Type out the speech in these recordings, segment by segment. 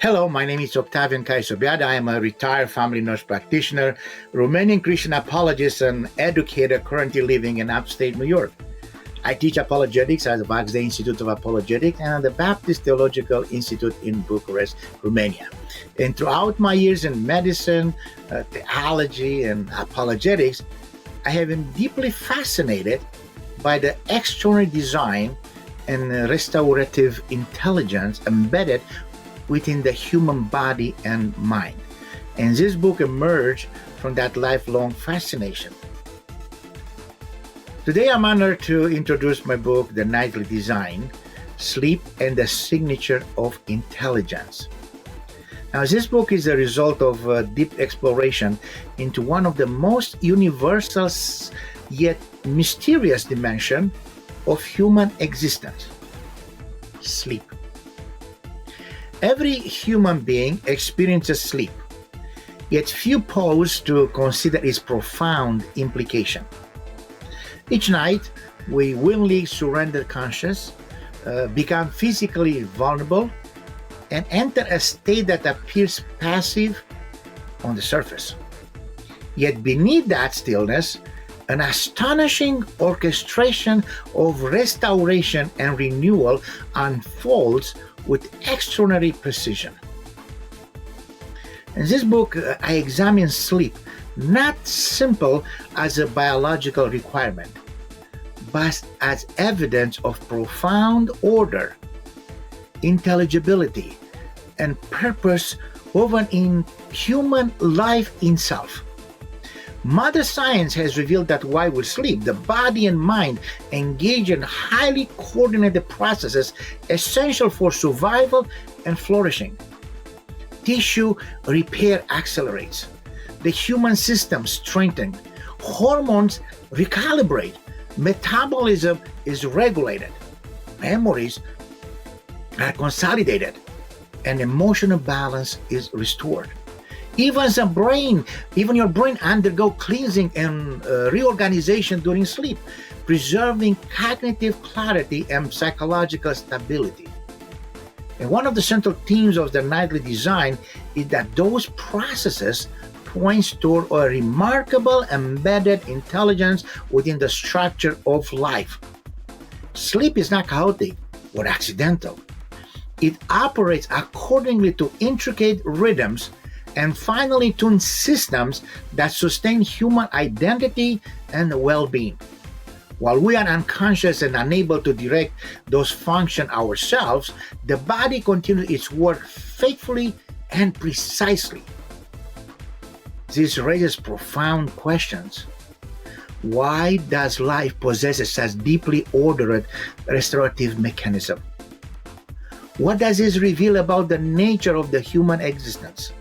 Hello, my name is Octavian Caius Obeada. I am a retired family nurse practitioner, Romanian Christian apologist, and educator currently living in upstate New York. I teach apologetics at the Vax Institute of Apologetics and at the Baptist Theological Institute in Bucharest, Romania. And throughout my years in medicine, theology, and apologetics, I have been deeply fascinated by the extraordinary design and restorative intelligence embedded within the human body and mind. And this book emerged from that lifelong fascination. Today I'm honored to introduce my book, The Nightly Design, Sleep and the Signature of Intelligence. Now, this book is a result of a deep exploration into one of the most universal yet mysterious dimensions of human existence: sleep. Every human being experiences sleep, yet few pause to consider its profound implication. Each night, we willingly surrender conscious, become physically vulnerable, and enter a state that appears passive on the surface. Yet beneath that stillness, an astonishing orchestration of restoration and renewal unfolds with extraordinary precision. In this book, I examine sleep not simple as a biological requirement, but as evidence of profound order, intelligibility, and purpose woven in human life itself. Modern science has revealed that while we sleep, the body and mind engage in highly coordinated processes essential for survival and flourishing. Tissue repair accelerates, the human system strengthens, hormones recalibrate, metabolism is regulated, memories are consolidated, and emotional balance is restored. Even your brain undergo cleansing and reorganization during sleep, preserving cognitive clarity and psychological stability. And one of the central themes of the nightly design is that those processes points toward a remarkable embedded intelligence within the structure of life. Sleep is not chaotic or accidental. It operates accordingly to intricate rhythms and finely tuned systems that sustain human identity and well-being. While we are unconscious and unable to direct those functions ourselves, the body continues its work faithfully and precisely. This raises profound questions. Why does life possess such deeply ordered restorative mechanism? What does this reveal about the nature of the human existence?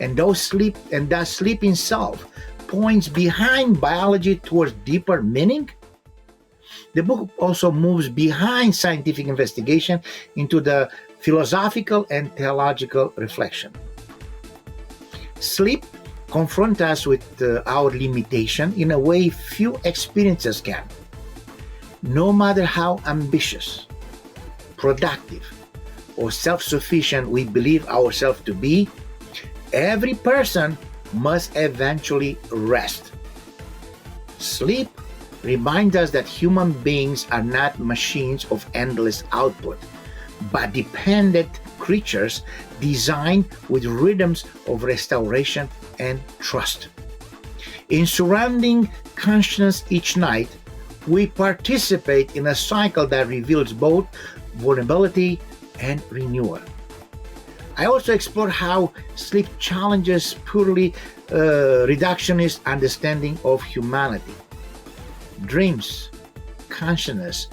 And does sleep itself points behind biology towards deeper meaning? The book also moves behind scientific investigation into the philosophical and theological reflection. Sleep confronts us with our limitation in a way few experiences can. No matter how ambitious, productive, or self-sufficient we believe ourselves to be, every person must eventually rest. Sleep reminds us that human beings are not machines of endless output, but dependent creatures designed with rhythms of restoration and trust. In surrounding consciousness each night, we participate in a cycle that reveals both vulnerability and renewal. I also explore how sleep challenges purely reductionist understanding of humanity. Dreams, consciousness,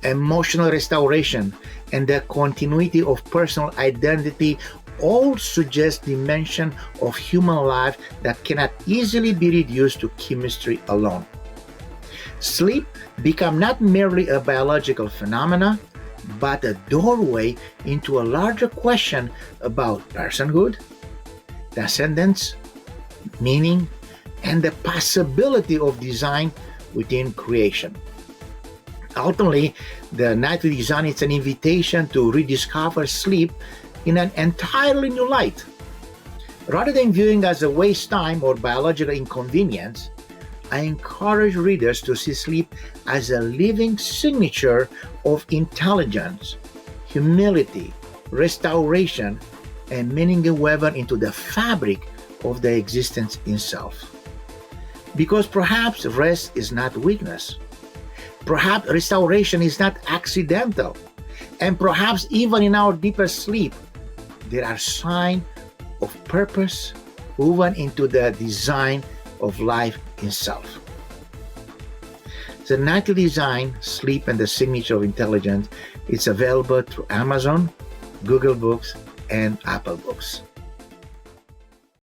emotional restoration, and the continuity of personal identity all suggest dimension of human life that cannot easily be reduced to chemistry alone. Sleep becomes not merely a biological phenomenon, but a doorway into a larger question about personhood, transcendence, meaning, and the possibility of design within creation. Ultimately, the nightly design is an invitation to rediscover sleep in an entirely new light. Rather than viewing as a waste time or biological inconvenience, I encourage readers to see sleep as a living signature of intelligence, humility, restoration, and meaning woven into the fabric of the existence itself. Because perhaps rest is not weakness. Perhaps restoration is not accidental. And perhaps even in our deepest sleep, there are signs of purpose woven into the design of life itself. The Nightly Design, Sleep and the Signature of Intelligence is available through Amazon, Google Books, and Apple Books.